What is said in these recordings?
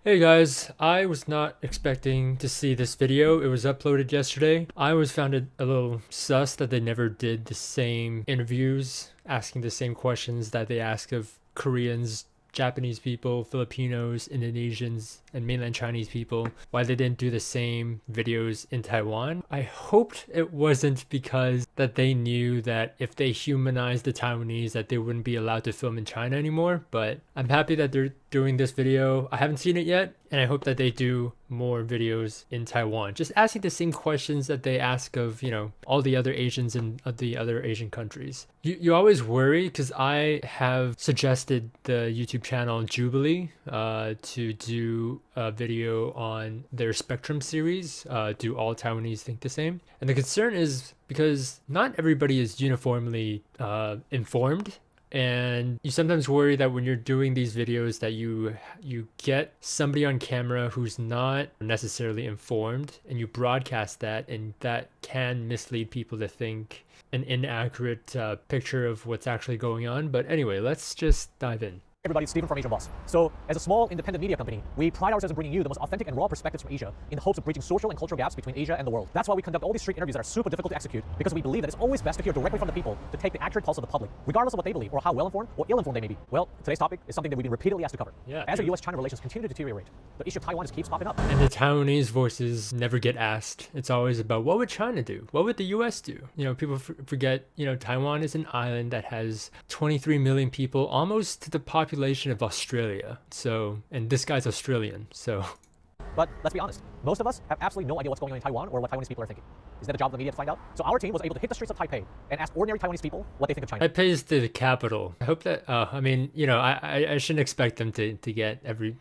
Hey guys, I was not expecting to see this video. It was uploaded yesterday. I always found it a little sus that they never did the same interviews, asking the same questions that they ask of Koreans, Japanese people, Filipinos, Indonesians, and mainland Chinese people, why they didn't do the same videos in Taiwan. I hoped it wasn't because that they knew that if they humanized the Taiwanese that they wouldn't be allowed to film in China anymore, but I'm happy that they're doing this video. I haven't seen it yet, and I hope that they do more videos in Taiwan, just asking the same questions that they ask of, all the other Asians in the other Asian countries. You always worry, because I have suggested the YouTube channel Jubilee to do a video on their Spectrum series, Do All Taiwanese Think the Same? And the concern is because not everybody is uniformly informed, and you sometimes worry that when you're doing these videos that you get somebody on camera who's not necessarily informed, and you broadcast that, and that can mislead people to think an inaccurate picture of what's actually going on. But anyway, let's just dive in. Everybody, it's Stephen from Asian Boss. So, as a small independent media company, we pride ourselves in bringing you the most authentic and raw perspectives from Asia in the hopes of bridging social and cultural gaps between Asia and the world. That's why we conduct all these street interviews that are super difficult to execute, because we believe that it's always best to hear directly from the people to take the accurate pulse of the public, regardless of what they believe or how well-informed or ill-informed they may be. Well, today's topic is something that we've been repeatedly asked to cover. Yeah, as our U.S.-China relations continue to deteriorate, the issue of Taiwan just keeps popping up. And the Taiwanese voices never get asked. It's always about what would China do? What would the US do? People forget, Taiwan is an island that has 23 million people, almost to the population of Australia. So, and this guy's Australian, so. But let's be honest, most of us have absolutely no idea what's going on in Taiwan or what Taiwanese people are thinking. Is that the job of the media to find out? So our team was able to hit the streets of Taipei and ask ordinary Taiwanese people what they think of China. Taipei is the capital. I hope that, I shouldn't expect them to get every,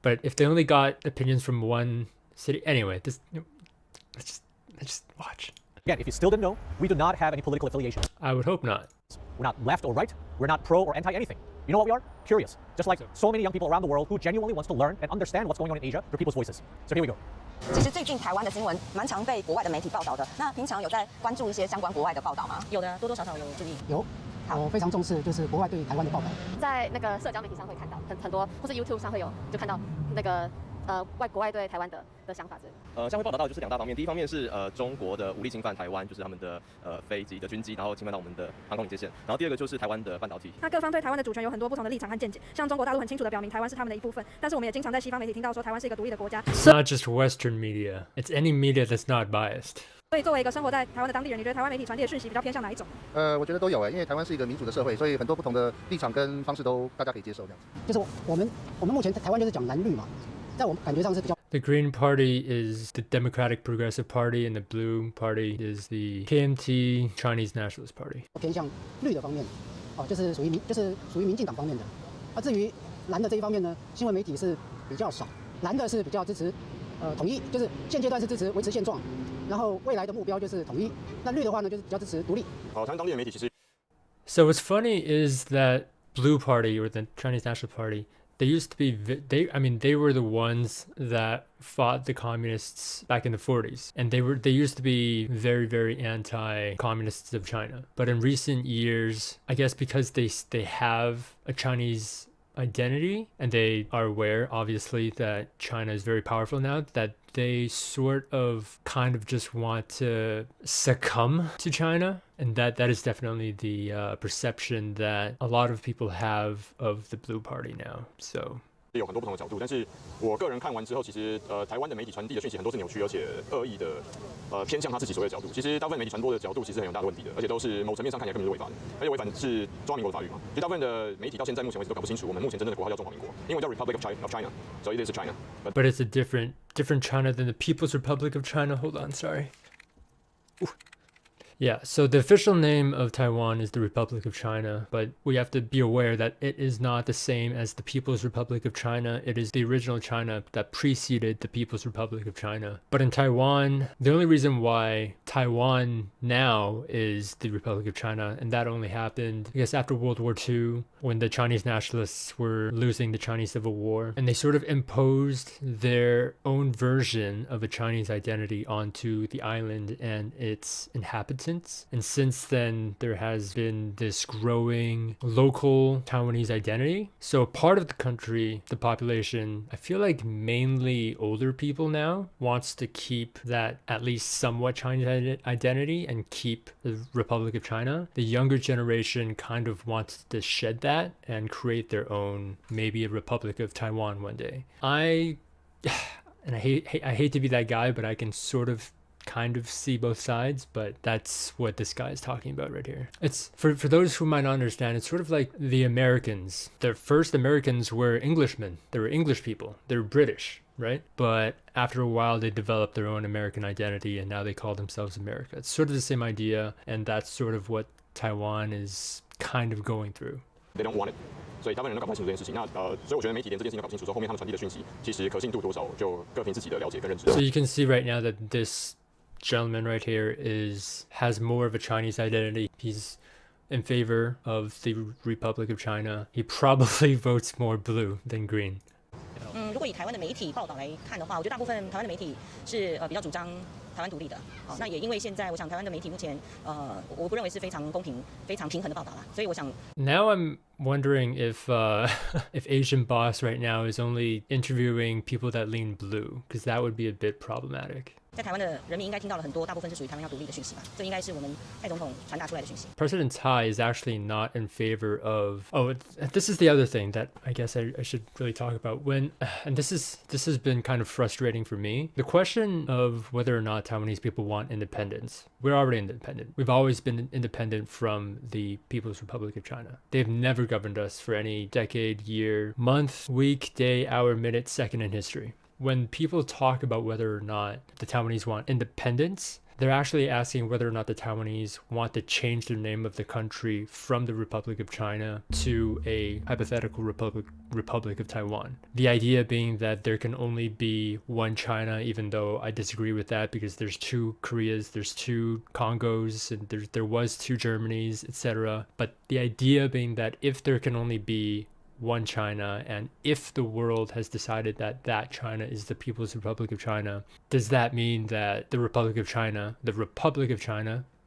but if they only got opinions from one city, anyway, let's just watch. Again, if you still didn't know, we do not have any political affiliation. I would hope not. We're not left or right. We're not pro or anti anything. You know what we are? Curious. Just like so many young people around the world who genuinely wants to learn and understand what's going on in Asia through people's voices. So here we go. 其实最近台湾的新闻蛮常被国外的媒体报道的。那平常有在关注一些相关国外的报道吗？有的，多多少少有注意。有，我非常重视就是国外对台湾的报道。在那个社交媒体上会看到很多，或是 YouTube 上会有，就看到那个国外对台湾的想法之类的。像会报道到就是两大方面，第一方面是中国的武力侵犯台湾，就是他们的飞机的军机，然后侵犯到我们的航空警戒线。然后第二个就是台湾的半导体。那各方对台湾的主权有很多不同的立场和见解，像中国大陆很清楚地表明台湾是他们的一部分，但是我们也经常在西方媒体听到说台湾是一个独立的国家。It's not just Western media; it's any media that's not biased. 所以作为一个生活在台湾的当地人，你觉得台湾媒体传递的讯息比较偏向哪一种？我觉得都有因为台湾是一个民主的社会，所以很多不同的立场跟方式都大家可以接受这样子。就是我们目前台湾就是讲蓝绿嘛，在我们感觉上是比较。The Green Party is the Democratic Progressive Party, and the Blue Party is the KMT Chinese Nationalist Party. 偏向绿的方面，就是属于民进党方面的。至于蓝的这一方面呢，新闻媒体是比较少。蓝的是比较支持统一，就是现阶段是支持维持现状，然后未来的目标就是统一。那绿的话呢，就是比较支持独立。台湾当地的媒体其实。So what's funny is that Blue Party, or the Chinese National Party, they used to be, they were the ones that fought the communists back in the 40s. And they used to be very, very anti-communists of China. But in recent years, I guess because they have a Chinese identity, and they are aware, obviously, that China is very powerful now, that they sort of kind of just want to succumb to China. And that is definitely the perception that a lot of people have of the Blue Party now. So. 有很多不同的角度，但是我个人看完之后，其实台湾的媒体传递的讯息很多是扭曲而且恶意的，偏向他自己所谓的角度。其实大部分媒体传播的角度其实很有大的问题的，而且都是某层面上看起来根本是违法的，而且违反是中华民国的法律嘛。其实大部分的媒体到现在目前为止都搞不清楚，我们目前真正的国号叫中华民国，英文叫 Republic of China, so it is China. But it's a different China than the People's Republic of China. Hold on, sorry. Ooh. Yeah, so the official name of Taiwan is the Republic of China, but we have to be aware that it is not the same as the People's Republic of China. It is the original China that preceded the People's Republic of China. But in Taiwan, the only reason why Taiwan now is the Republic of China, and that only happened, I guess, after World War II, when the Chinese nationalists were losing the Chinese Civil War, and they sort of imposed their own version of a Chinese identity onto the island and its inhabitants. resistance. And since then, there has been this growing local Taiwanese identity. So part of the country, the population, I feel like mainly older people now, wants to keep that at least somewhat Chinese identity and keep the Republic of China. The younger generation kind of wants to shed that and create their own, maybe a Republic of Taiwan one day. I hate to be that guy, but I can sort of kind of see both sides, but that's what this guy is talking about right here. It's for those who might not understand, it's sort of like the Americans. The first Americans were Englishmen. They were English people. They're British, right? But after a while, they developed their own American identity, and now they call themselves America. It's sort of the same idea, and that's sort of what Taiwan is kind of going through. They don't want it. 所以大部分人都搞不太清楚这件事情。所以我觉得媒体连这件事情都搞不清楚之后，后面他们传递的讯息其实可信度多少，就各凭自己的了解跟认知。So you can see right now that this gentleman right here has more of a Chinese identity. He's in favor of the Republic of China. He probably votes more blue than green. 如果以台湾的媒体报道来看的话，我觉得大部分台湾的媒体是比较主张台湾独立的。那也因为现在我想台湾的媒体目前我不认为是非常公平、非常平衡的报道啦，所以我想。Now I'm wondering if if Asian Boss right now is only interviewing people that lean blue, because that would be a bit problematic. 在台湾的人民应该听到了很多，大部分是属于台湾要独立的讯息吧。这应该是我们蔡总统传达出来的讯息。President Tsai is actually not in favor of. Oh, this is the other thing that I guess I should really talk about. And this has been kind of frustrating for me. The question of whether or not Taiwanese people want independence. We're already independent. We've always been independent from the People's Republic of China. They've never governed us for any decade, year, month, week, day, hour, minute, second in history. When people talk about whether or not the Taiwanese want independence, they're actually asking whether or not the Taiwanese want to change the name of the country from the Republic of China to a hypothetical Republic of Taiwan. The idea being that there can only be one China, even though I disagree with that because there's two Koreas, there's two Congos, and there was two Germanys, etc. But the idea being that if there can only be one China, and if the world has decided that that China is the People's Republic of China, does that mean that the Republic of China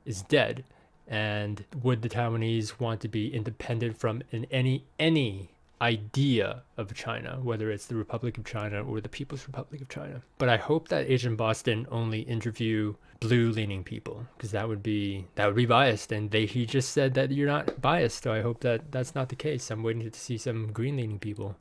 is dead? And would the Taiwanese want to be independent from any idea of China, whether it's the Republic of China or the People's Republic of China? But I hope that Asian Boss didn't only interview blue-leaning people, because that would be biased, and he just said that you're not biased, so I hope that that's not the case. I'm waiting to see some green-leaning people.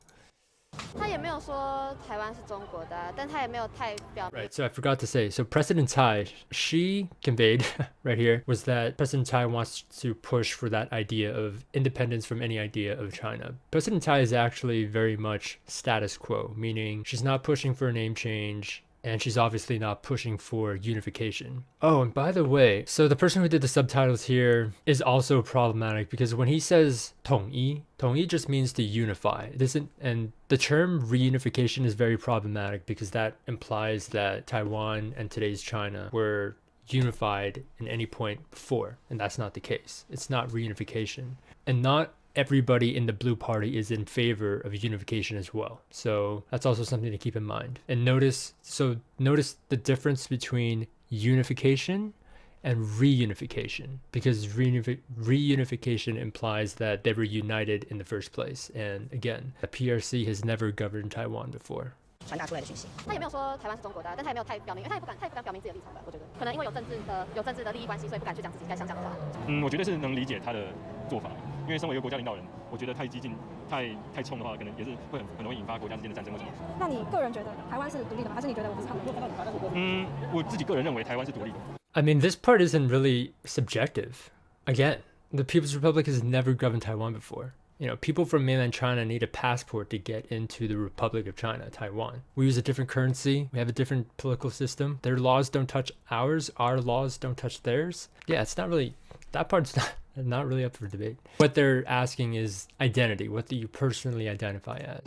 他也没有说台湾是中国的，但他也没有太表明。 Right, so I forgot to say, so President Tsai, she conveyed right here was that President Tsai wants to push for that idea of independence from any idea of China. President Tsai is actually very much status quo, meaning she's not pushing for a name change, and she's obviously not pushing for unification. Oh, and by the way, so the person who did the subtitles here is also problematic because when he says 统一just means to unify. It isn't, and the term reunification is very problematic because that implies that Taiwan and today's China were unified in any point before, and that's not the case. It's not reunification. And not everybody in the blue party is in favor of unification as well. So that's also something to keep in mind. And notice the difference between unification and reunification, because reunification implies that they were united in the first place. And again, the PRC has never governed Taiwan before. 传达出来的讯息。他也没有说台湾是中国的，但他也没有太表明，因为他也不敢表明自己的立场吧。我觉得可能因为有政治的利益关系，所以不敢去讲自己该想讲的话。我觉得是能理解他的做法，因为身为一个国家领导人，我觉得太激进、太冲的话，可能也是会很容易引发国家之间的战争或什么。那你个人觉得台湾是独立的吗？还是你觉得我不是他们？我自己个人认为台湾是独立的。I mean, this part isn't really subjective. Again, the People's Republic has never governed Taiwan before. You know, people from mainland China need a passport to get into the Republic of China, Taiwan. We use a different currency. We have a different political system. Their laws don't touch ours. Our laws don't touch theirs. Yeah, it's not really, that part's not really up for debate. What they're asking is identity. What do you personally identify as?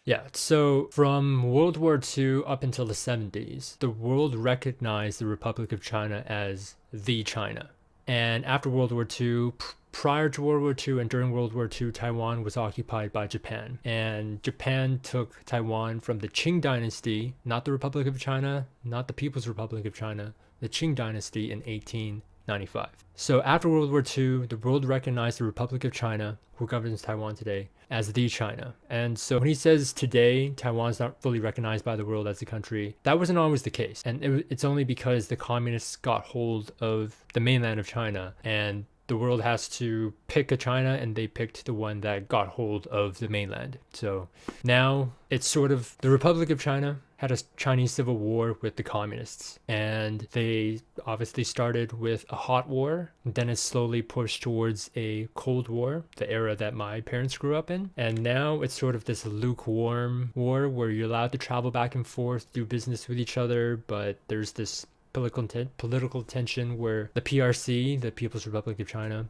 Yeah, so from World War II up until the 70s, the world recognized the Republic of China as the China. And after World War II, prior to World War II and during World War II, Taiwan was occupied by Japan. And Japan took Taiwan from the Qing dynasty, not the Republic of China, not the People's Republic of China, the Qing dynasty in 1895. So after World War II, the world recognized the Republic of China, who governs Taiwan today, as the China. And so when he says today Taiwan's not fully recognized by the world as a country, that wasn't always the case. And it's only because the communists got hold of the mainland of China, and the world has to pick a China, and they picked the one that got hold of the mainland. So now it's sort of the Republic of China had a Chinese civil war with the communists, and they obviously started with a hot war, then it slowly pushed towards a cold war, the era that my parents grew up in, and now it's sort of this lukewarm war where you're allowed to travel back and forth, do business with each other, but there's this political tension where the PRC, the People's Republic of China,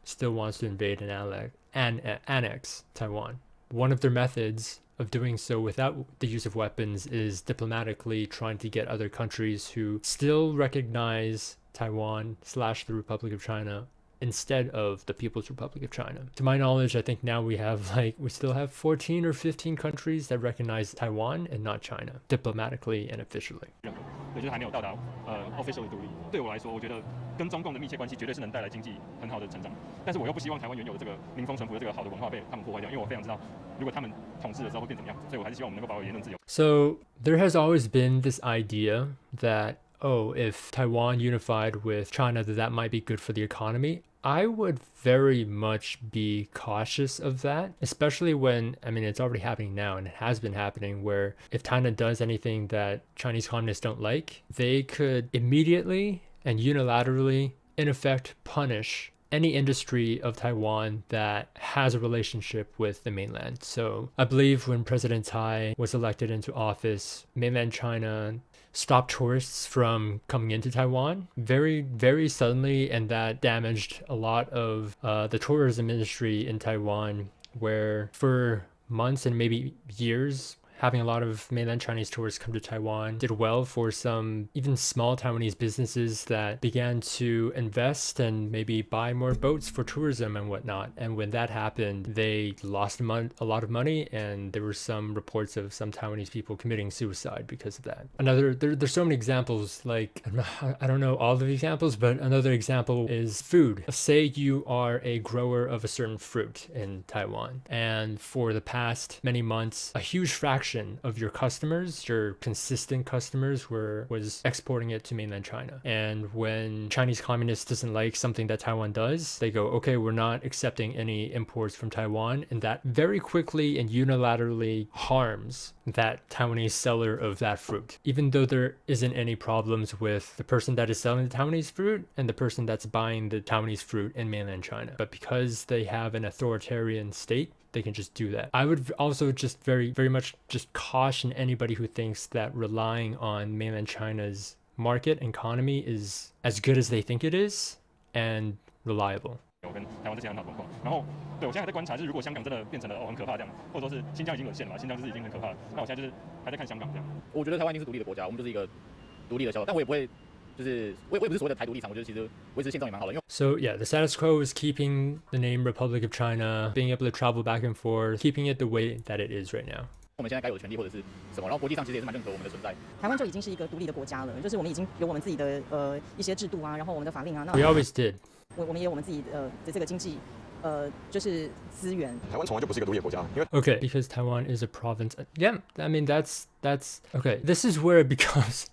still wants to invade and annex Taiwan. One of their methods of doing so without the use of weapons is diplomatically trying to get other countries who still recognize Taiwan / the Republic of China instead of the People's Republic of China. To my knowledge, I think now we still have 14 or 15 countries that recognize Taiwan and not China, diplomatically and officially. 对，就是还没有到达officially 独立。对我来说，我觉得跟中共的密切关系绝对是能带来经济很好的成长。但是我又不希望台湾原有的这个民风淳朴的这个好的文化被他们破坏掉，因为我非常知道，如果他们统治的时候会变怎么样。所以我还是希望我们能够保有言论自由。So there has always been this idea that, oh, if Taiwan unified with China, that might be good for the economy. I would very much be cautious of that, especially when, it's already happening now and it has been happening, where if China does anything that Chinese communists don't like, they could immediately and unilaterally, in effect, punish any industry of Taiwan that has a relationship with the mainland. So I believe when President Tsai was elected into office, mainland China stopped tourists from coming into Taiwan very, very suddenly, and that damaged a lot of the tourism industry in Taiwan, where for months and maybe years, having a lot of mainland Chinese tourists come to Taiwan did well for some even small Taiwanese businesses that began to invest and maybe buy more boats for tourism and whatnot. And when that happened, they lost a lot of money, and there were some reports of some Taiwanese people committing suicide because of that. There's so many examples, like, I don't know all the examples, but another example is food. Say you are a grower of a certain fruit in Taiwan, and for the past many months, a huge fraction of your customers, your consistent customers, was exporting it to mainland China. And when Chinese communists doesn't like something that Taiwan does, they go, okay, we're not accepting any imports from Taiwan, and that very quickly and unilaterally harms that Taiwanese seller of that fruit, even though there isn't any problems with the person that is selling the Taiwanese fruit and the person that's buying the Taiwanese fruit in mainland China. But because they have an authoritarian state, they can just do that. I would also just very, very much just caution anybody who thinks that relying on mainland China's market economy is as good as they think it is and reliable. 我跟台湾这些很好的文化，然后对我现在还在观察，就是如果香港真的变成了很可怕这样，或者说是新疆已经沦陷了嘛，新疆就是已经很可怕了，那我现在就是还在看香港这样。我觉得台湾一定是独立的国家，我们就是一个独立的小岛，但我也不会。我也不是所谓的台独立场，我觉得其实维持现状也蛮好的。So yeah, the status quo is keeping the name Republic of China, being able to travel back and forth, keeping it the way that it is right now. 我们现在该有的权利或者是什么，然后国际上其实也是蛮认可我们的存在。台湾就已经是一个独立的国家了，就是我们已经有我们自己的一些制度啊，然后我们的法令啊。We always did. 我们也有我们自己的这个经济。就是资源。台湾从来就不是一个独立的国家，因为 Okay, because Taiwan is a province. Yeah, that's okay. This is where it becomes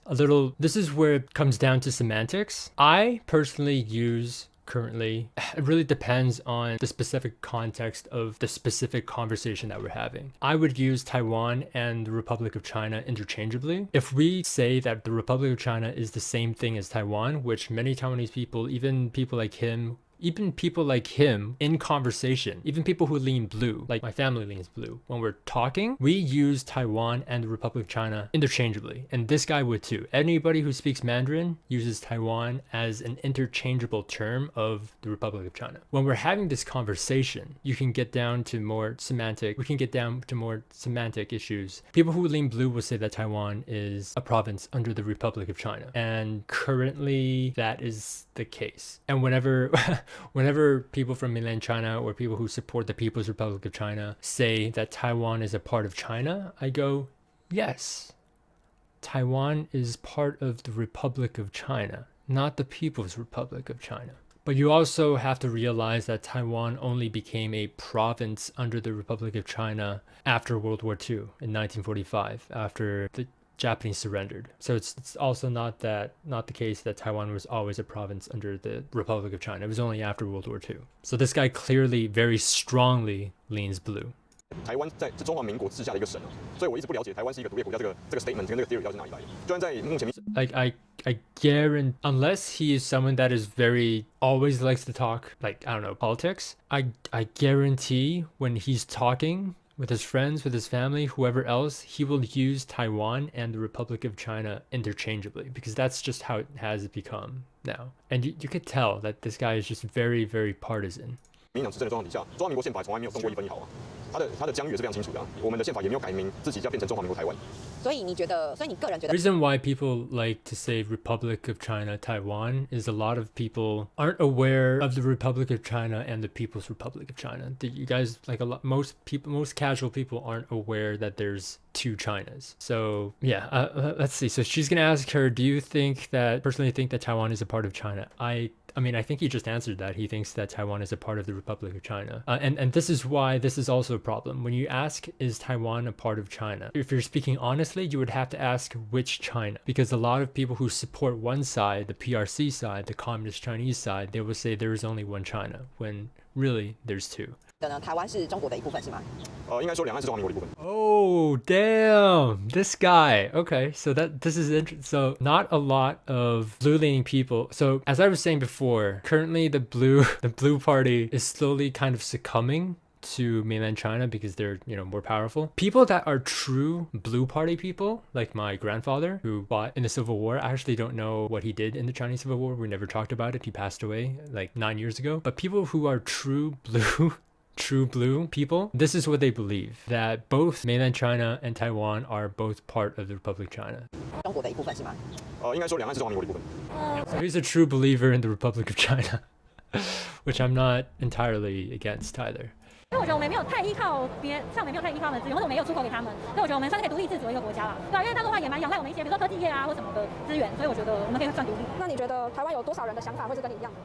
this is where it comes down to semantics. I personally use currently, it really depends on the specific context of the specific conversation that we're having. I would use Taiwan and the Republic of China interchangeably. If we say that the Republic of China is the same thing as Taiwan, which many Taiwanese people, even people like him Even people like him in conversation, even people who lean blue, like my family leans blue, when we're talking, we use Taiwan and the Republic of China interchangeably. And this guy would too. Anybody who speaks Mandarin uses Taiwan as an interchangeable term of the Republic of China. When we're having this conversation, you can get down to more semantic, issues. People who lean blue will say that Taiwan is a province under the Republic of China. And currently that is the case. And whenever people from mainland China or people who support the People's Republic of China say that Taiwan is a part of China, I go, yes, Taiwan is part of the Republic of China, not the People's Republic of China. But you also have to realize that Taiwan only became a province under the Republic of China after World War II in 1945, after the Japanese surrendered. So it's also not the case that Taiwan was always a province under the Republic of China. It was only after World War II. So this guy clearly very strongly leans blue. 台湾在中华民国之下的一个省，所以我一直不了解台湾是一个独立国家这个 statement 跟这个 theory 到底是哪里来的。就算在目前 Like I guarantee, unless he is someone that is very always likes to talk, like I don't know, politics, I guarantee when he's talking with his friends, with his family, whoever else, he will use Taiwan and the Republic of China interchangeably, because that's just how it has become now. And you could tell that this guy is just very, very partisan. 民进党执政的状况底下，中华民国宪法从来没有动过一分一毫啊。它的疆域也是非常清楚的、啊，我们的宪法也没有改名自己要变成中华民国台湾。所以你个人觉得 The reason why people like to say Republic of China, Taiwan is a lot of people aren't aware of the Republic of China and the People's Republic of China. You guys, like most casual people aren't aware that there's two Chinas. So yeah, let's see. So she's gonna ask her, do you personally think that Taiwan is a part of China? I mean, I think he just answered that. He thinks that Taiwan is a part of the Republic of China. And this is why this is also a problem. When you ask, is Taiwan a part of China? If you're speaking honestly, you would have to ask which China. Because a lot of people who support one side, the PRC side, the Communist Chinese side, they will say there is only one China, when really there's two. 台湾是中国的一部分是吗？应该说两岸是中华民国的一部分。Oh, damn. This guy. Okay, so this is interesting. So not a lot of blue-leaning people. So as I was saying before, currently the blue party is slowly kind of succumbing to mainland China because they're, more powerful. People that are true blue party people, like my grandfather who fought in the Civil War, I actually don't know what he did in the Chinese Civil War. We never talked about it. He passed away like 9 years ago. But people who are true blue people, this is what they believe, that both mainland China and Taiwan are both part of the Republic of China. 中国的一部分是吗？应该说两岸是中华民国的一部分。So he's a true believer in the Republic of China, which I'm not entirely against either. 因为我觉得我们没有太依靠像我们没有太依靠他们的资源，或者我们也有出口给他们，所以我觉得我们算是可以独立自主的一个国家啦。对啊，因为大陆的话也蛮仰赖我们一些，比如说科技业啊或什么的资源，所以我觉得我们可以算独立。那你觉得台湾有多少人的想法会是跟你一样的？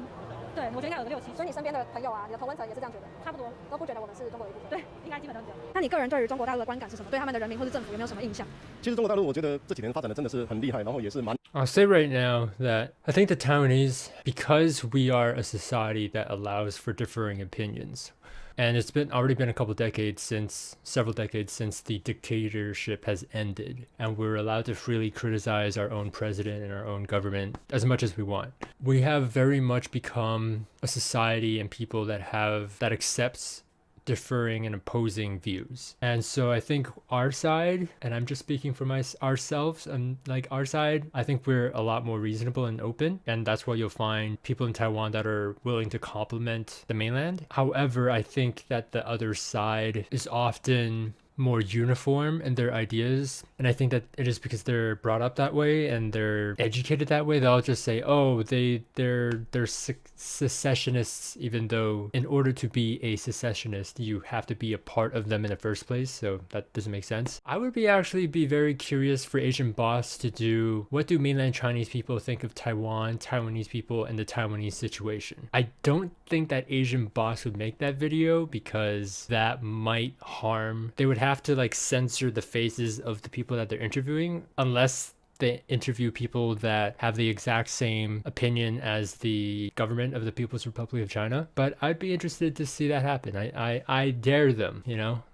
对，我觉得应该有个6-7。所以你身边的朋友啊，你的同温层也是这样觉得？差不多，都不觉得我们是中国的一部分。对，应该基本都是这样。那你个人对于中国大陆的观感是什么？对他们的人民或是政府有没有什么印象？其实中国大陆，我觉得这几年发展的真的是很厉害，然后也是蛮。I'll say right now that I think the Taiwanese, because we are a society that allows for differing opinions, and it's already been several decades since the dictatorship has ended, and we're allowed to freely criticize our own president and our own government as much as we want. We have very much become a society and people that accepts differing and opposing views. And so I think our side, and I'm just speaking for ourselves, and like our side, I think we're a lot more reasonable and open, and that's why you'll find people in Taiwan that are willing to compliment the mainland. However, I think that the other side is often more uniform in their ideas, and I think that it is because they're brought up that way and they're educated that way. They'll just say, oh, they're secessionists, even though in order to be a secessionist you have to be a part of them in the first place, so that doesn't make sense. I would actually be very curious for Asian Boss to do, what do mainland Chinese people think of Taiwan, Taiwanese people, and the Taiwanese situation? I don't think that Asian Boss would make that video because that might harm. They would have to like censor the faces of the people that they're interviewing, unless they interview people that have the exact same opinion as the government of the People's Republic of China. But I'd be interested to see that happen. I dare them,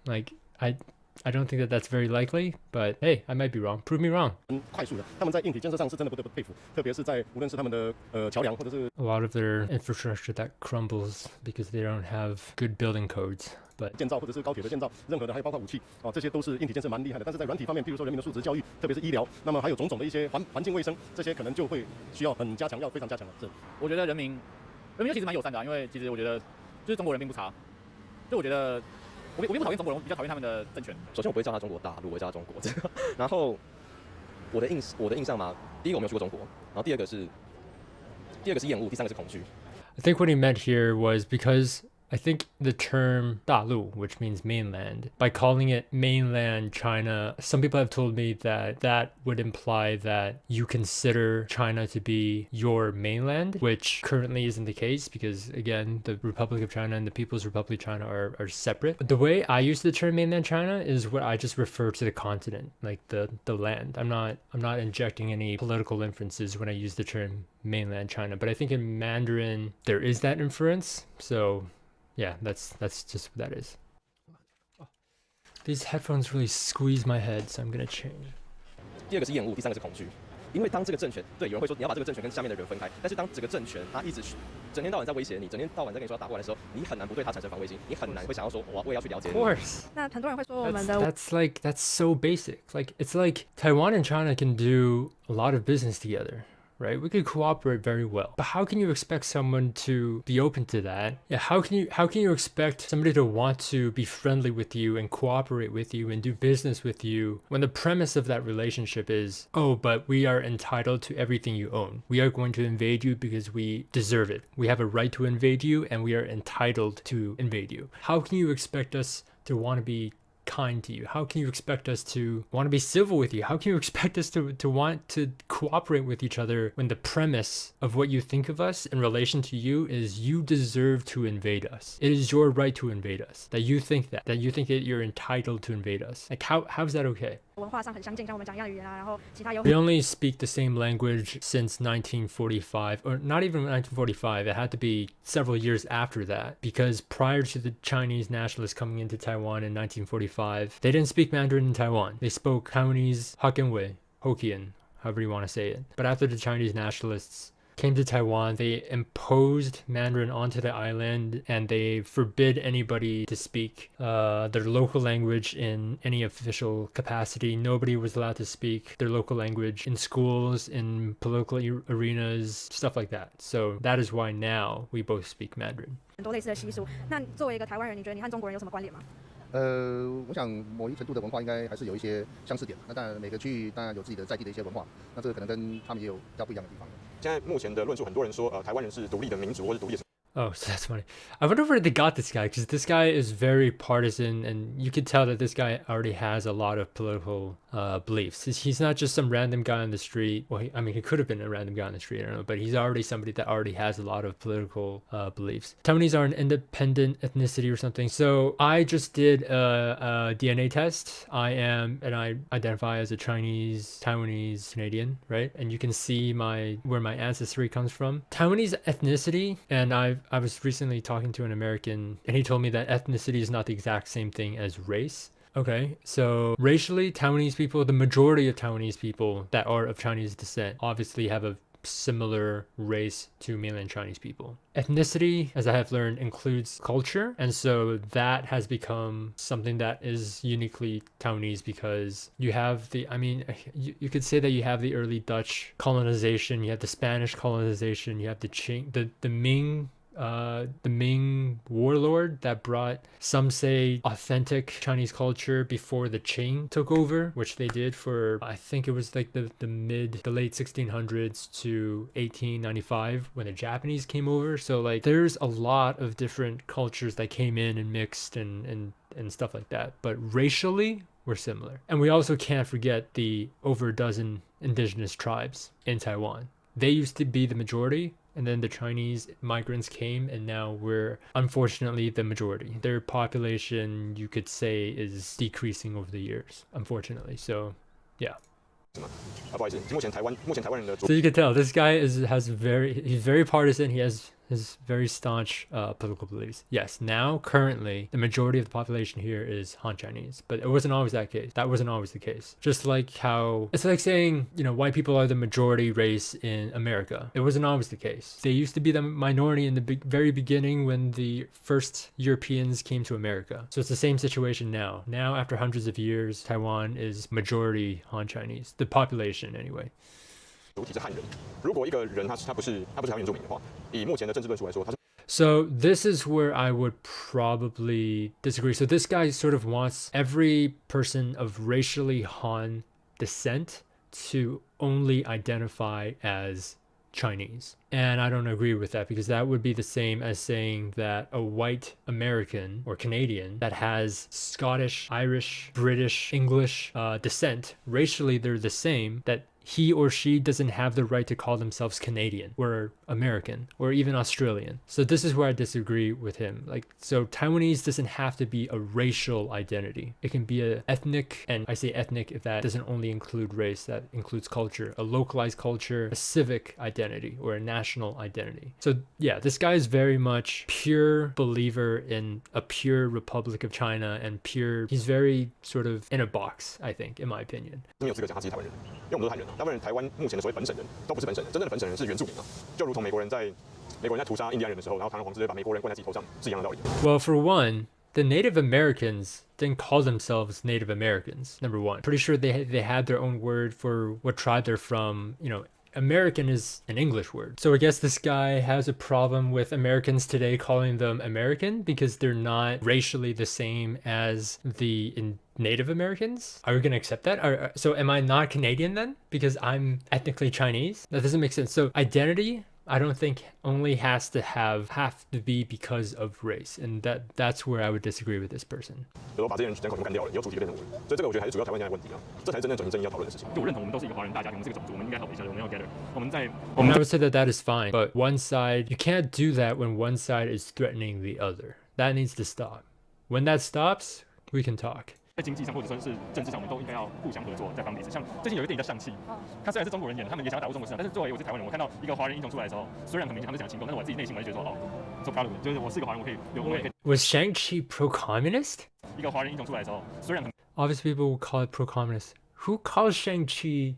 like I I don't think that that's very likely, but hey, I might be wrong. Prove me wrong. 快速的，他们在硬体建设上是真的不得不佩服，特别是在无论是他们的桥梁或者是 A lot of their infrastructure that crumbles because they don't have good building codes. But 建造或者是高铁的建造，任何的还有包括武器这些都是硬体建设蛮厉害的。但是在软体方面，譬如说人民的素质教育，特别是医疗，那么还有种种的一些环境卫生，这些可能就会需要很加强，要非常加强了。是，我觉得人民其实蛮友善的因为其实我觉得就是中国人并不差，就我觉得我并不讨厌中国人，我比较讨厌他们的政权。首先我不会叫他中国大陆，我会叫他中国。然后我的印象嘛，第一个我没有去过中国，然后第二个是厌恶，第三个是恐惧。I think what he meant here was because I think the term 大陆, which means mainland, by calling it mainland China, some people have told me that that would imply that you consider China to be your mainland, which currently isn't the case because, again, the Republic of China and the People's Republic of China are separate. But the way I use the term mainland China is what I just refer to the continent, like the land. I'm not injecting any political inferences when I use the term mainland China, but I think in Mandarin there is that inference. So yeah, that's just what that is. These headphones really squeeze my head, so I'm gonna change. 第二个是厌恶，第三个是恐惧。因为当这个政权，对，有人会说你要把这个政权跟下面的人分开，但是当这个政权他一直整天到晚在威胁你，整天到晚在跟你说要打过来的时候，你很难不对他产生防卫心，你很难会想要说我也要去了解你。Of course. 那很多人会说我们的 That's so basic. Like it's like Taiwan and China can do a lot of business together. Right? We could cooperate very well. But how can you expect someone to be open to that? Yeah, how can you expect somebody to want to be friendly with you and cooperate with you and do business with you when the premise of that relationship is, oh, but we are entitled to everything you own. We are going to invade you because we deserve it. We have a right to invade you and we are entitled to invade you. How can you expect us to want to be kind to you? How can you expect us to want to be civil with you? How can you expect us to want to cooperate with each other when the premise of what you think of us in relation to you is you deserve to invade us? It is your right to invade us. That you think that you're entitled to invade us. Like how's that okay? 文化上很相近，像我们讲一样的语言啊，然后其他有 We only speak the same language since 1945, or not even 1945. It had to be several years after that because prior to the Chinese nationalists coming into Taiwan in 1945, they didn't speak Mandarin in Taiwan. They spoke Taiwanese Hokkien, however you want to say it. But after the Chinese nationalists came to Taiwan, they imposed Mandarin onto the island and they forbid anybody to speak their local language in any official capacity. Nobody was allowed to speak their local language in schools, in political arenas, stuff like that. So that is why now we both speak Mandarin. 很多类似的习俗。那作为一个台湾人，你觉得你和中国人有什么关联吗？我想某一程度的文化应该还是有一些相似点。那当然每个区域当然有自己的在地的一些文化，那这个可能跟他们也有比较不一样的地方。现在目前的论述，很多人说台湾人是独立的民族或是独立的。 Oh, so that's funny. I wonder where they got this guy, because this guy is very partisan, and you could tell that this guy already has a lot of political beliefs. He's not just some random guy on the street. Well, he could have been a random guy on the street, I don't know, but he's already somebody that already has a lot of political beliefs. Taiwanese are an independent ethnicity or something. So I just did a DNA test. I identify as a Chinese-Taiwanese-Canadian, right? And you can see where my ancestry comes from. Taiwanese ethnicity, and I was recently talking to an American and he told me that ethnicity is not the exact same thing as race. Okay, so racially, Taiwanese people, the majority of Taiwanese people that are of Chinese descent obviously have a similar race to mainland Chinese people. Ethnicity, as I have learned, includes culture, and so that has become something that is uniquely Taiwanese because you have you could say that you have the early Dutch colonization, you have the Spanish colonization, you have the Ming warlord that brought, some say, authentic Chinese culture before the Qing took over, which they did for, I think it was like the late 1600s to 1895 when the Japanese came over. So like there's a lot of different cultures that came in and mixed and stuff like that. But racially, we're similar. And we also can't forget the over a dozen indigenous tribes in Taiwan. They used to be the majority, and then the Chinese migrants came, and now we're unfortunately the majority. Their population, you could say, is decreasing over the years, unfortunately. So, yeah. 不好意思，目前台湾人的 So you can tell this guy he's very partisan. He has his very staunch political beliefs. Yes, now currently the majority of the population here is Han Chinese, but it wasn't always that case. That wasn't always the case. Just like how it's like saying, you know, white people are the majority race in America. It wasn't always the case. They used to be the minority in the very beginning when the first Europeans came to America. So it's the same situation now. Now, after hundreds of years, Taiwan is majority Han Chinese, the population anyway. 主体是汉人。如果一个人他不是台湾原住民的话，以目前的政治论述来说，他是。So this is where I would probably disagree. So this guy sort of wants every person of racially Han descent to only identify as Chinese. And I don't agree with that because that would be the same as saying that a white American or Canadian that has Scottish, Irish, British, English descent, racially they're the same, that he or she doesn't have the right to call themselves Canadian or American or even Australian. So this is where I disagree with him. Like, so Taiwanese doesn't have to be a racial identity. It can be a ethnic, and I say ethnic if that doesn't only include race, that includes culture, a localized culture, a civic identity, or a national identity. So yeah, this guy is very much pure believer in a pure Republic of China and pure, he's very sort of in a box, I think, in my opinion. 没有资格讲他自己台湾人，因为我们都是汉人。大部分人台湾目前的所谓本省人都不是本省人，真正的本省人是原住民啊，就如同美国人在屠杀印第安人的时候，然后堂而皇之的把美国人冠在自己头上是一样的道理。Well, for one, the Native Americans didn't call themselves Native Americans, number one. Pretty sure they had their own word for what tribe they're from, you know. American is an English word. So I guess this guy has a problem with Americans today calling them American because they're not racially the same as the Native Americans. Are we going to accept that? So am I not Canadian then? Because I'm ethnically Chinese? That doesn't make sense. So identity, I don't think only has to be because of race, and that's where I would disagree with this person. 就把这些人人口全部干掉了，以后主体就变成我了，所以这个我觉得还是主要台湾现在的问题啊，这才是真正转型正义要讨论的事情。就我认同我们都是一个华人大家庭，我们是一个种族，我们应该 help each other， 我们要 gather。我们在 I would say that is fine, but one side, you can't do that when one side is threatening the other. That needs to stop. When that stops, we can talk. 在经济上或者说是政治上，我们都应该要互相合作，在帮彼此。像最近有一个电影叫《上汽》，他虽然是中国人演的，他们也想要打入中国市场，但是作为我是台湾人，我看到一个华人英雄出来的时候，虽然很明显他们讲亲共，但是我自己内心我就觉得说，哦，so proud of me，就是我是一个华人，我也可以。Was Shang-Chi pro-communist? 一个华人英雄出来的时候，虽然很 Obviously people will call it pro-communist. Who calls Shang-Chi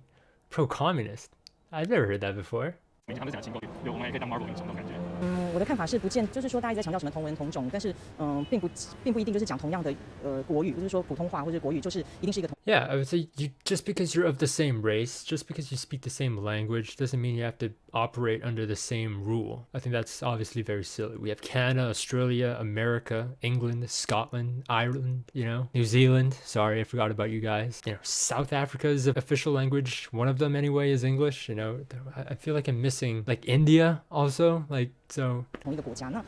pro-communist? I've never heard that before. 明显他们讲亲共，我们也可以当 Marvel 英雄那种感觉。我的看法是就是说大家一直在强调什么同文同种，但是并不一定就是讲同样的国语，不是说普通话或者国语就是一定是一个同。Yeah, I would say just because you're of the same race, just because you speak the same language, doesn't mean you have to operate under the same rule. I think that's obviously very silly. We have Canada, Australia, America, England, Scotland, Ireland, you know, New Zealand. Sorry, I forgot about you guys. You know, South Africa's official language, one of them anyway, is English. You know, I feel like I'm missing like India also, like so. 同一个国家，那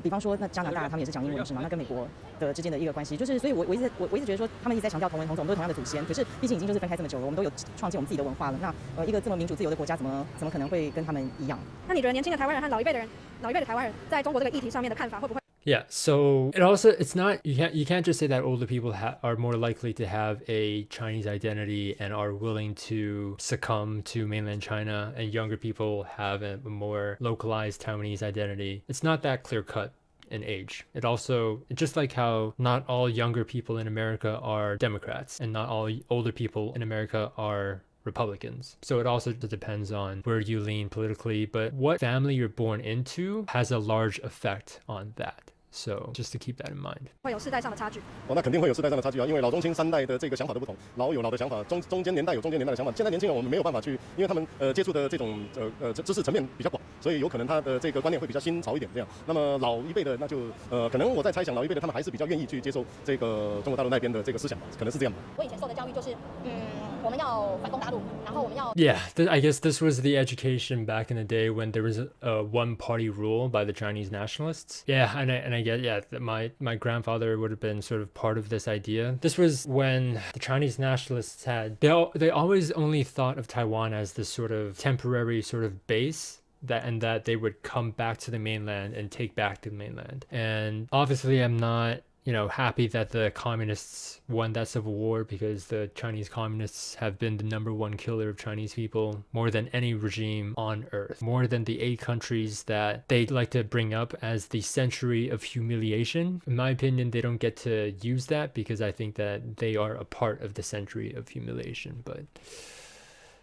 比方说那加拿大他们也是讲英文是吗？那跟美国的之间的一个关系，就是所以我一直觉得说他们一直在强调同文同种，我们都是同样的祖先，可是毕竟已经就是分开这么久了，我们都有创建我们自己的文化了，那一个这么民主自由的国家怎么可能会跟他们一样？那你觉得年轻的台湾人和老一辈的台湾人在中国这个议题上面的看法会不会？ Yeah, so it's not, you can't just say that older people are more likely to have a Chinese identity and are willing to succumb to mainland China, and younger people have a more localized Taiwanese identity. It's not that clear cut in age. It also, just like how not all younger people in America are Democrats and not all older people in America are Republicans. So it also depends on where you lean politically, but what family you're born into has a large effect on that. So just to keep that in mind. 会有世代上的差距。那肯定会有世代上的差距啊，因为老中青三代的这个想法都不同，老有老的想法，中间年代有中间年代的想法。现在年轻人我们没有办法去，因为他们接触的这种知识层面比较广，所以有可能他的这个观念会比较新潮一点这样。那么老一辈的那就可能我在猜想老一辈的他们还是比较愿意去接受这个中国大陆那边的这个思想吧，可能是这样吧。我以前受的教育就是我们要反攻大陆，然后我们要 Yeah, I guess this was the education back in the day when there was a one-party rule by the Chinese nationalists. Yeah, and I get, yeah, my grandfather would have been sort of part of this idea. This was when the Chinese nationalists they always only thought of Taiwan as this sort of temporary sort of base that they would come back to the mainland and take back to the mainland. And obviously I'm not happy that the communists won that civil war, because the Chinese communists have been the #1 killer of Chinese people more than any regime on earth, more than the 8 countries that they like to bring up as the century of humiliation. In my opinion, they don't get to use that because I think that they are a part of the century of humiliation. But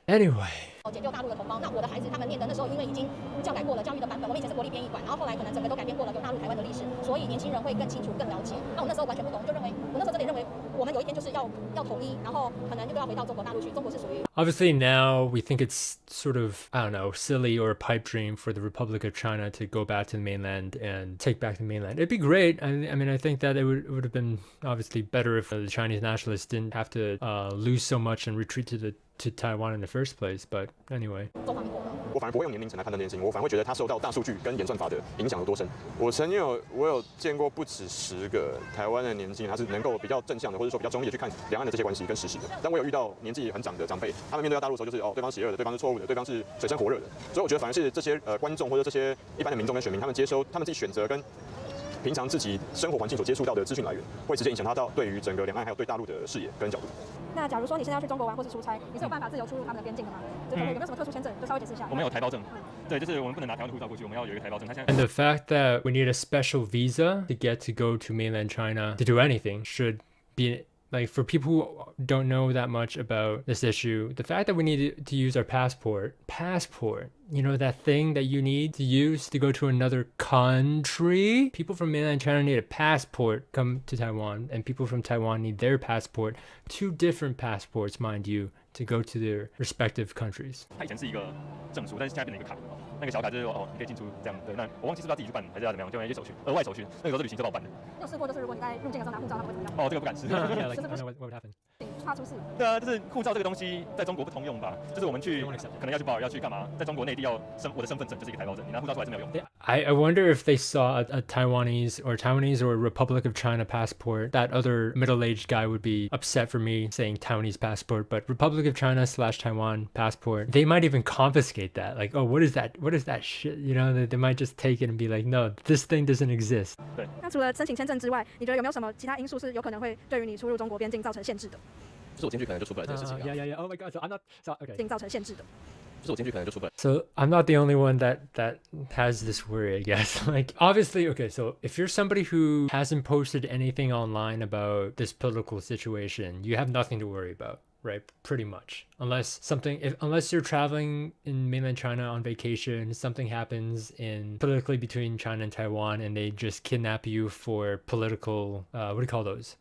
anyway. 解救大陆的同胞，那我的孩子他们念的那时候，因为已经教改过了教育的版本，我们以前是国立编译馆，然后后来可能整个都改变过了，有纳入台湾的历史，所以年轻人会更清楚、更了解。那我那时候完全不懂，就认为我那时候真的认为我们有一天就是要统一，然后可能就要回到中国大陆去，中国是属于。Obviously now we think it's sort of, I don't know, silly or a pipe dream for the Republic of China to go back to the mainland and take back the mainland. It'd be great. I mean, I think that it would have been obviously better if the Chinese nationalists didn't have to lose so much and retreat to Taiwan in the first place. But anyway. 我反而不会用年龄层来判断这件事情，我反而会觉得它受到大数据跟演算法的影响有多深。我有见过不止10个台湾的年轻人，他是能够比较正向的，或者说比较中立的去看两岸的这些关系跟事实的。但我有遇到年纪很长的长辈，他们面对到大陆的时候，就是对方邪恶的，对方是错误的，对方是水深火热的。所以我觉得反而是这些观众或者这些一般的民众跟选民，他们接收他们自己选择跟平常自己生活环境所接触到的资讯来源，会直接影响他到对于整个两岸还有对大陆的视野跟角度。那假如说你现在要去中国玩或是出差，你是有办法自由出入他们的边境的吗？有没有什么特殊签证？就稍微解释一下。我们有台胞证，对，就是我们不能拿台湾的护照过去，我们要有一个台胞证。And the fact that we need a special visa to get to go to mainland China to do anything should be, like, for people who don't know that much about this issue, the fact that we need to use our passport, that thing that you need to use to go to another country, people from mainland China need a passport come to Taiwan, and people from Taiwan need their passport, 2 different passports, mind you, to go to their respective countries. 它以前是一个证书，但是现在变成一个卡。那个小卡就是你可以进出这样的。那我忘记是不是要自己去办，还是要怎么样？就一些手续，额外手续。那个时候是旅行社帮我办的。你有试过，就是如果你在入境的时候拿护照，他们会怎么样？这个不敢试。Yeah, like, I don't know what would happen. 怕出事。对啊，就是护照这个东西在中国不通用吧？就是我们去可能要去保要去干嘛？在中国内地我的身份证就是一个台胞证，你拿护照出来是没有用。I wonder if they saw a Taiwanese or Republic of China passport, that other middle-aged guy would be upset for me saying Taiwanese passport, but Republic of China/Taiwan passport, they might even confiscate that. Like, oh, what is that shit? They might just take it and be like, no, this thing doesn't exist. 对。那除了申请签证之外，你觉得有没有什么其他因素是有可能会对于你出入中国边境造成限制的？就是我进去可能就出不来这件事情。Yeah. Oh my god. So I'm not. So okay. 造成限制的。就是我进去可能就出不来。So I'm not the only one that has this worry, I guess. Like, obviously, okay, so if you're somebody who hasn't posted anything online about this political situation, you have nothing to worry about, right? Pretty much. Unless you're traveling in mainland China on vacation, something happens politically between China and Taiwan, and they just kidnap you for political, what do you call those?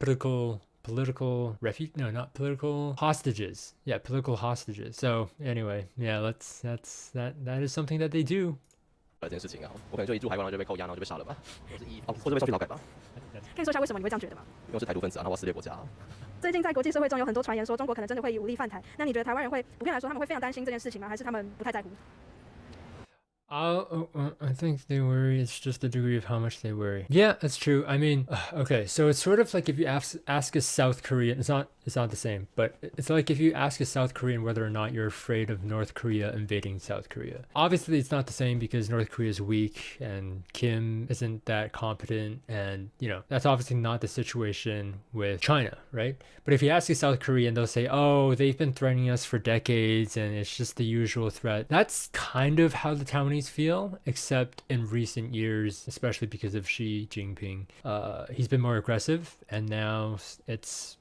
Political refuge? No, not political hostages. Yeah, political hostages. So anyway, yeah, that is something that they do. 这件事情啊，我可能就一入海关然后就被扣押，然后就被杀了吧，或者被抓去劳改吧。可以说一下为什么你会这样觉得吗？因为我是台独分子啊，然后我要撕裂国家。最近在国际社会中有很多传言说中国可能真的会以武力犯台，那你觉得台湾人会普遍来说他们会非常担心这件事情吗？还是他们不太在乎？ I think they worry. It's just the degree of how much they worry. Yeah, that's true. I mean, okay, so it's sort of like if you ask a South Korean, it's not the same, but it's like if you ask a South Korean whether or not you're afraid of North Korea invading South Korea. Obviously, it's not the same because North Korea is weak and Kim isn't that competent, and that's obviously not the situation with China, right? But if you ask a South Korean, they'll say, "Oh, they've been threatening us for decades, and it's just the usual threat." That's kind of how the Taiwanese feel, except in recent years, especially because of Xi Jinping, he's been more aggressive, and now it's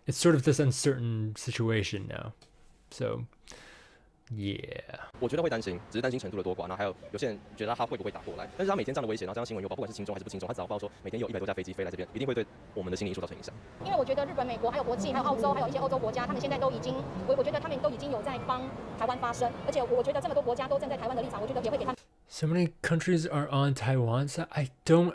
sort of this uncertain situation now. So, yeah. 我觉得会担心，只是担心程度的多寡。那还有些人觉得他会不会打过来，但是他每天这样的威胁，然后这样新闻有报，不管是轻重还是不轻重，他只要报说每天有100多架飞机飞来这边，一定会对我们的心理因素造成影响。因为我觉得日本、美国还有国际，还有澳洲，还有一些欧洲国家，他们现在都已经，我觉得他们都已经有在帮台湾发声，而且我觉得这么多国家都站在台湾的立场，我觉得也会给他们。So many countries are on Taiwan. So I don't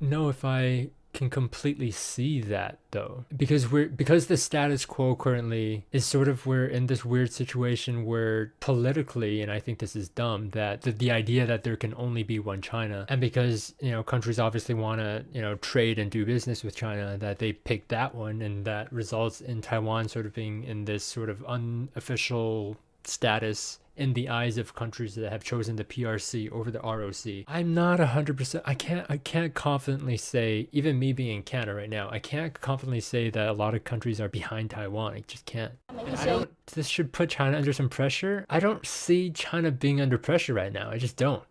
know if I can completely see that though, because the status quo currently is sort of, we're in this weird situation where politically, and I think this is dumb, that the idea that there can only be one China, and because countries obviously want to trade and do business with China, that they pick that one, and that results in Taiwan sort of being in this sort of unofficial status in the eyes of countries that have chosen the PRC over the ROC. I'm not 100%. I can't confidently say, even me being in Canada right now, I can't confidently say that a lot of countries are behind Taiwan. I just can't. This should put China under some pressure. I don't see China being under pressure right now. I just don't.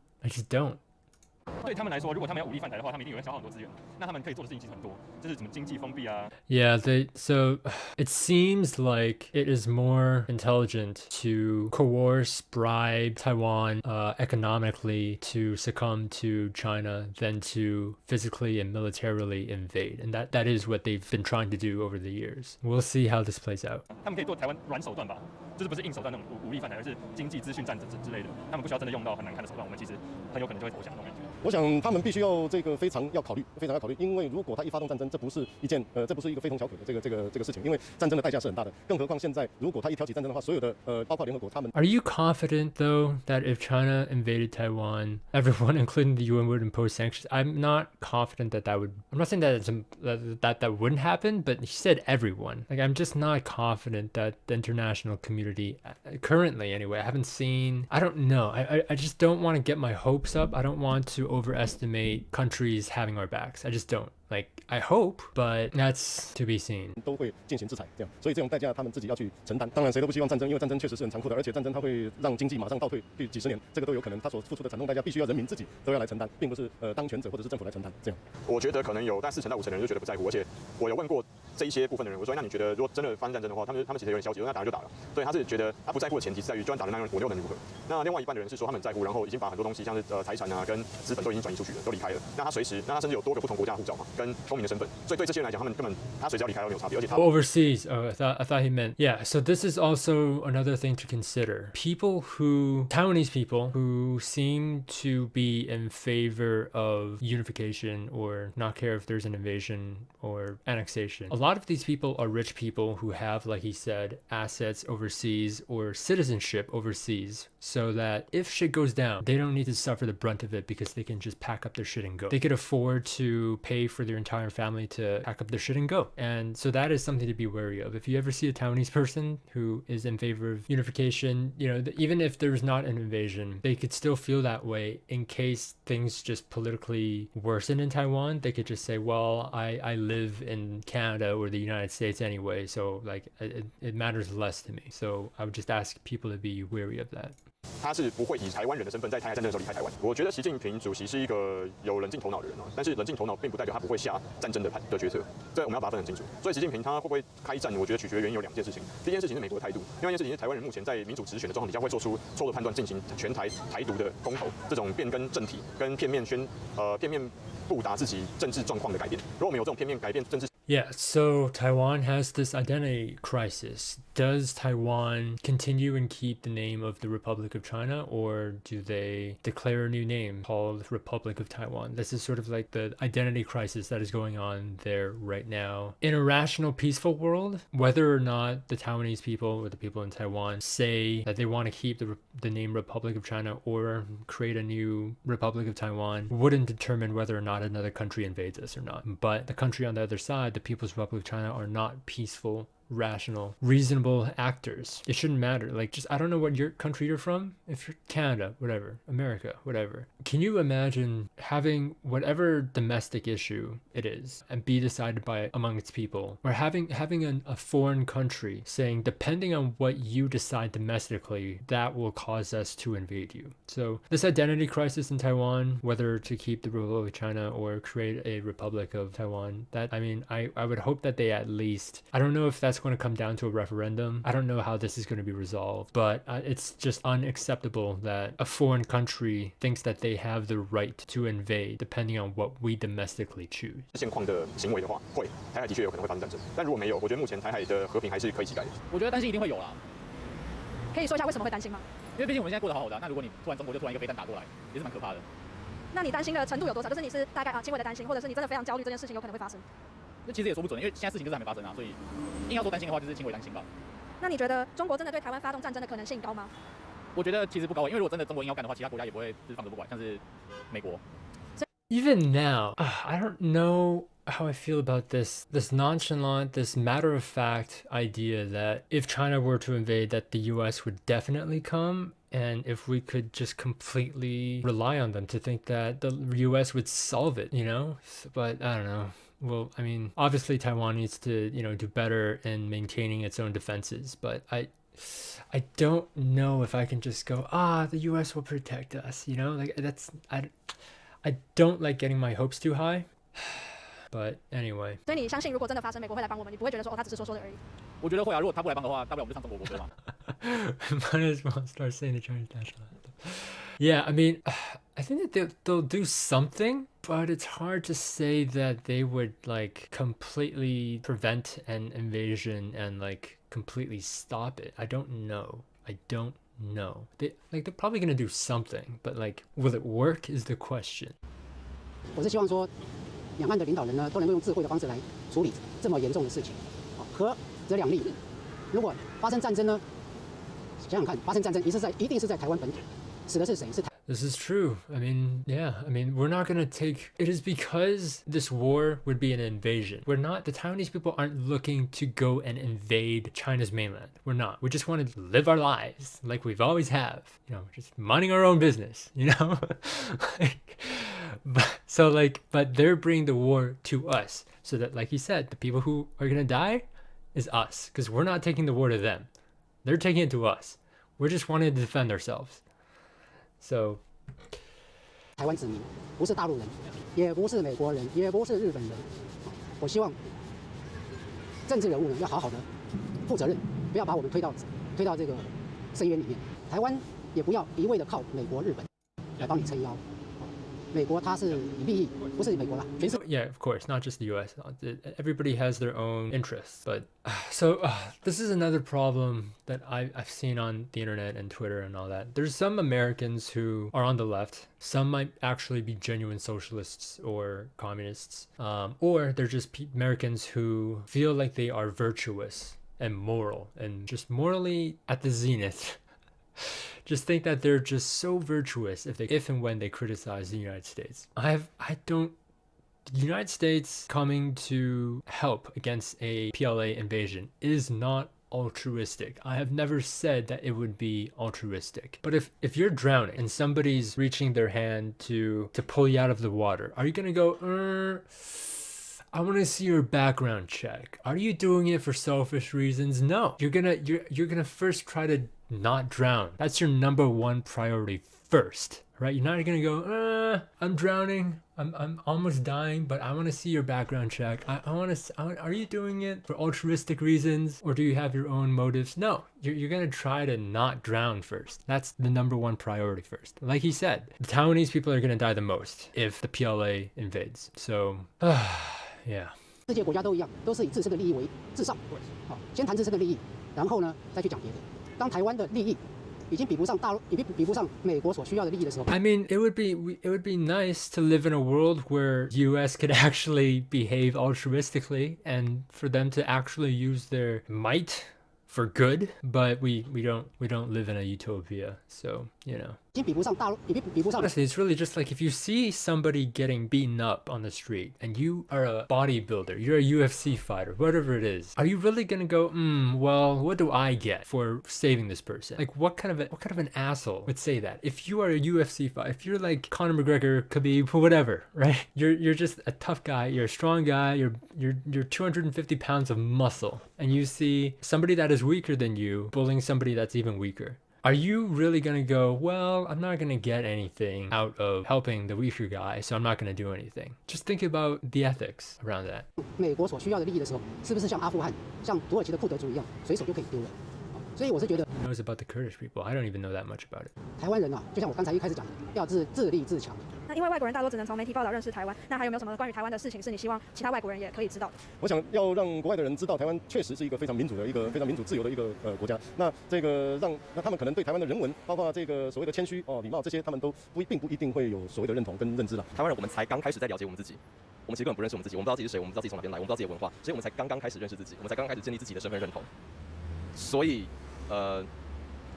对他们来说，如果他们要武力犯台的话，他们一定也会消耗很多资源。那他们可以做的事情其实很多，就是什么经济封闭啊。Yeah, so it seems like it is more intelligent to coerce, bribe Taiwan economically to succumb to China than to physically and militarily invade. And that is what they've been trying to do over the years. We'll see how this plays out. 他们可以做台湾软手段吧，就是不是硬手段那种武力犯台，而是经济资讯战之类的。他们不需要真的用到很难看的手段，我们其实很有可能就会投降那种感觉。我想他们必须要非常要考虑，因为如果他一发动战争，这不是一个非同小可的这个事情，因为战争的代价是很大的。更何况现在如果他一挑起战争的话，所有的包括联合国他们。Are you confident though that if China invaded Taiwan, everyone, including the UN, would impose sanctions? I'm not confident that would. I'm not saying that wouldn't happen, but he said everyone. Like I'm just not confident that the international community, currently anyway, I haven't seen. I don't know. I just don't want to get my hopes up. I don't want to overestimate countries having our backs. I just don't. Like, I hope, but that's to be seen. 都会进行制裁，这样，所以这种代价他们自己要去承担。当然，谁都不希望战争，因为战争确实是很残酷的，而且战争它会让经济马上倒退几十年，这个都有可能。他所付出的惨痛代价，必须要人民自己都要来承担，并不是当权者或者是政府来承担。这样，我觉得可能有大概40%到50%的人就觉得不在乎，而且我有问过这一些部分的人，我说那你觉得如果真的发生战争的话，他们其实有点消极，那打了就打了。对，他是觉得他不在乎的前提是在于，就算打了，那我又能如何？那另外一半的人是说他们很在乎，然后已经把很多东西像是财产啊跟资本都已经转移出去了，都离开了。那他甚至有多个不同国家的护照嘛，跟公民的身份。所以对这些人来讲，他随时要离开都没有差别，而且他 overseas. Oh, I thought he meant yeah. So this is also another thing to consider. Taiwanese people who seem to be in favor of unification or not care if there's an invasion or annexation. A lot of these people are rich people who have, like he said, assets overseas or citizenship overseas, so that if shit goes down, they don't need to suffer the brunt of it because they can just pack up their shit and go. They could afford to pay for their entire family to pack up their shit and go. And so that is something to be wary of. If you ever see a Taiwanese person who is in favor of unification, even if there's not an invasion, they could still feel that way in case things just politically worsen in Taiwan. They could just say, well, I live in Canada or the United States anyway, so like it matters less to me. So I would just ask people to be wary of that. 他是不会以台湾人的身份在台海战争的时候离开台湾。我觉得习近平主席是一个有冷静头脑的人但是冷静头脑并不代表他不会下战争的决策，这我们要把它分很清楚。所以习近平他会不会开战，我觉得取决原因有2件事情。第一件事情是美国的态度，另外一件事情是台湾人目前在民主直选的状况底下会做出错误的判断，进行全台独的公投，这种变更政体跟片面布达自己政治状况的改变。如果没有这种片面改变政治。Yeah, so Taiwan has this identity crisis. Does Taiwan continue and keep the name of the Republic of China, or do they declare a new name called Republic of Taiwan? This is sort of like the identity crisis that is going on there right now. In a rational, peaceful world, whether or not the Taiwanese people or the people in Taiwan say that they want to keep the name Republic of China or create a new Republic of Taiwan wouldn't determine whether or not another country invades us or not. But the country on the other side, the People's Republic of China, are not peaceful, rational, reasonable actors. It shouldn't matter. Like, just, I don't know what your country you're from. If you're Canada, whatever, America, whatever. Can you imagine having whatever domestic issue it is and be decided by among its people, or having a foreign country saying, depending on what you decide domestically, that will cause us to invade you? So this identity crisis in Taiwan, whether to keep the Republic of China or create a Republic of Taiwan, I would hope that they at least, I don't know if that's going to come down to a referendum. I don't know how this is going to be resolved, but it's just unacceptable that a foreign country thinks that they have the right to invade depending on what we domestically choose. 现况的行为的话，台海的确有可能会发生战争，但如果没有，我觉得目前台海的和平还是可以期待的。我觉得担心一定会有啦。可以说一下为什么会担心吗？因为毕竟我们现在过得好好的那如果你中国就突然一个飞弹打过来，也是蛮可怕的。那你担心的程度有多少？就是你是大概轻微的担心，或者是你真的非常焦虑这件事情有可能会发生？那其实也说不准，因为现在事情就是还没发生所以硬要说担心的话，就是轻微担心吧。那你觉得中国真的对台湾发动战争的可能性高吗？我觉得其实不高，因为如果真的中国硬要干的话，其他国家也不会就是放着不管，像是美国。Even now, I don't know how I feel about this nonchalant, this matter-of-fact idea that if China were to invade, that the US would definitely come. And if we could just completely rely on them to think that the US would solve it, you know? But I don't know. Well, I mean, obviously Taiwan needs to, do better in maintaining its own defenses, but I don't know if I can just go, the US will protect us, Like I don't like getting my hopes too high. But anyway. 所以你相信如果真的发生美国会来帮我们，你不会觉得说他只是说说的而已？我觉得会啊，如果他不来帮的话，大不了我们就唱中国国歌嘛。Might as well start saying the Chinese national anthem. Yeah, I mean, I think that they'll do something, but it's hard to say that they would like completely prevent an invasion and like completely stop it. I don't know. They're probably gonna do something, but like, will it work is the question. 我是希望说，两岸的领导人呢，都能够用智慧的方式来处理这么严重的事情。和则两利。如果发生战争呢，想想看，发生战争一定是在台湾本土，死的是谁？是台。This is true. I mean, we're not going to take... It is because this war would be an invasion. The Taiwanese people aren't looking to go and invade China's mainland. We're not. We just want to live our lives like we've always have. Just minding our own business, But they're bringing the war to us. So that, like he said, the people who are going to die is us. Because we're not taking the war to them. They're taking it to us. We're just wanting to defend ourselves. So, 台湾子民不是大陆人，也不是美国人，也不是日本人。我希望政治人物呢要好好的负责任，不要把我们推到这个深渊里面。台湾也不要一味的靠美国、日本来帮你撑腰。美国它是以利益，不是美国啦，全世。Yeah, of course, not just the U.S. Everybody has their own interests, but this is another problem that I've seen on the internet and Twitter and all that. There's some Americans who are on the left. Some might actually be genuine socialists or communists, or they're just Americans who feel like they are virtuous and moral and just morally at the zenith. Just think that they're just so virtuous if and when they criticize the United States. The United States coming to help against a PLA invasion is not altruistic. I have never said that it would be altruistic. But if you're drowning and somebody's reaching their hand to pull you out of the water, are you gonna go, I want to see your background check. Are you doing it for selfish reasons? No. You're gonna first try to not drown. That's your number one priority first, right? You're not gonna go, I'm drowning, I'm almost dying, but I want to see your background check. Are you doing it for altruistic reasons, or do you have your own motives? No, you're gonna try to not drown first. That's the number one priority first. Like he said, the Taiwanese people are gonna die the most if the PLA invades. So, yeah. 世界国家都一样，都是以自身的利益为至上。好，先谈自身的利益，然后呢再去讲别的。当台湾的利益已经比不上大陆，已经比不上美国所需要的利益的时候。I mean, it would be nice to live in a world where U.S. could actually behave altruistically and for them to actually use their might for good, but we don't live in a utopia, so Honestly, it's really just like if you see somebody getting beaten up on the street and you are a bodybuilder, you're a UFC fighter, whatever it is, are you really gonna go, well, what do I get for saving this person? Like, what kind of an asshole would say that? If you are a UFC fighter, if you're like Conor McGregor, Khabib, whatever, right? You're just a tough guy, you're a strong guy, you're 250 pounds of muscle, and you see somebody that is weaker than you bullying somebody that's even weaker. Are you really going to go, well, I'm not going to get anything out of helping the weaker guy, so I'm not going to do anything? Just think about the ethics around that. 美国所需要的利益的时候，是不是像阿富汗、像土耳其的库德族一样，随手就可以丢了？所以我是觉得 Who knows about the Kurdish people? I don't even know that much about it. 台湾人啊，就像我刚才一开始讲的，要自立自强。那因为外国人大多只能从媒体报道认识台湾，那还有没有什么关于台湾的事情是你希望其他外国人也可以知道的？我想要让国外的人知道，台湾确实是一个非常民主的、非常民主自由的一个国家。那这个那他们可能对台湾的人文，包括这个所谓的谦虚、礼貌这些，他们都并不一定会有所谓的认同跟认知了。台湾人我们才刚开始在了解我们自己。我们其实根本不认识我们自己，我们不知道自己是谁，我们不知道自己从哪边来，我们不知道自己的文化，所以我们才刚刚开始认识自己，我们才刚刚开始建立自己的身份认同。所以，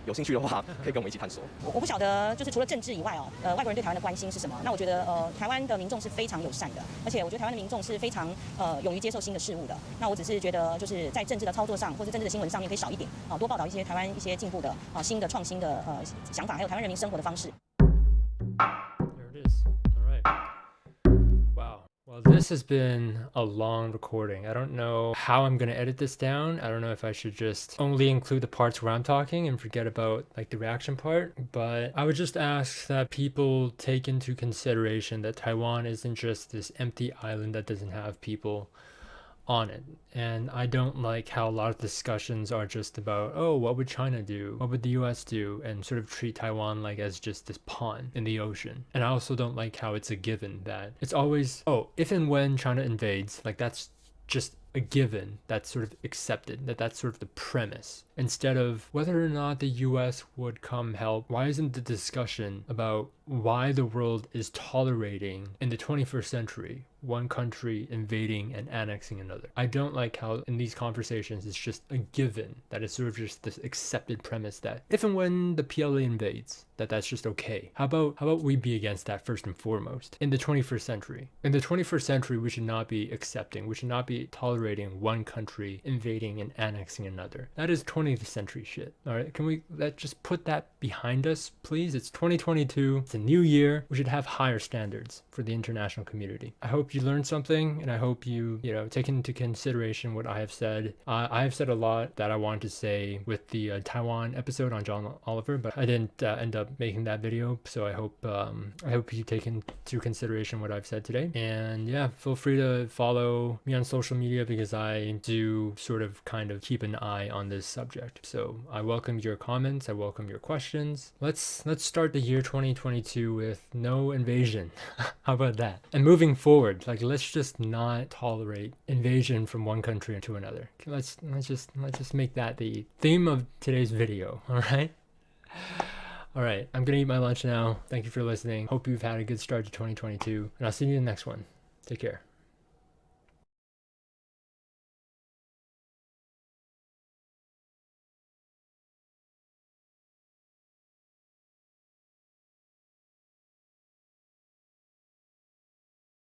有兴趣的话，可以跟我们一起探索。我不晓得，就是除了政治以外哦，外国人对台湾的关心是什么？那我觉得台湾的民众是非常友善的，而且我觉得台湾的民众是非常勇于接受新的事物的。那我只是觉得，就是在政治的操作上，或者政治的新闻上面可以少一点啊，多报道一些台湾一些进步的新的创新的想法，还有台湾人民生活的方式。There it is. All right. Wow. Well, this has been a long recording. I don't know how I'm going to edit this down. I don't know if I should just only include the parts where I'm talking and forget about like the reaction part. But I would just ask that people take into consideration that Taiwan isn't just this empty island that doesn't have people on it. And I don't like how a lot of discussions are just about, oh, what would China do? What would the US do? And sort of treat Taiwan like as just this pawn in the ocean. And I also don't like how it's a given that it's always, oh, if and when China invades, like that's just a given that's sort of accepted, that's sort of the premise. Instead of whether or not the US would come help, why isn't the discussion about why the world is tolerating in the 21st century one country invading and annexing another? I don't like how in these conversations it's just a given that it's sort of just this accepted premise that if and when the PLA invades, that's just okay. How about we be against that first and foremost in the 21st century? In the 21st century, we should not be accepting, we should not be tolerating one country invading and annexing another. That is 20th century shit. All right, can we just put that behind us, please? It's 2022. It's a new year. We should have higher standards for the international community. I hope you learned something, and I hope you take into consideration what I have said. I have said a lot that I wanted to say with the Taiwan episode on John Oliver, but I didn't end up making that video. So I hope you take into consideration what I've said today. And yeah, feel free to follow me on social media because I do sort of kind of keep an eye on this subject. So I welcome your comments. I welcome your questions. Let's start the year 2022 with no invasion. How about that? And moving forward, like let's just not tolerate invasion from one country into another. Let's just make that the theme of today's video. All right. All right. I'm gonna eat my lunch now. Thank you for listening. Hope you've had a good start to 2022, and I'll see you in the next one. Take care.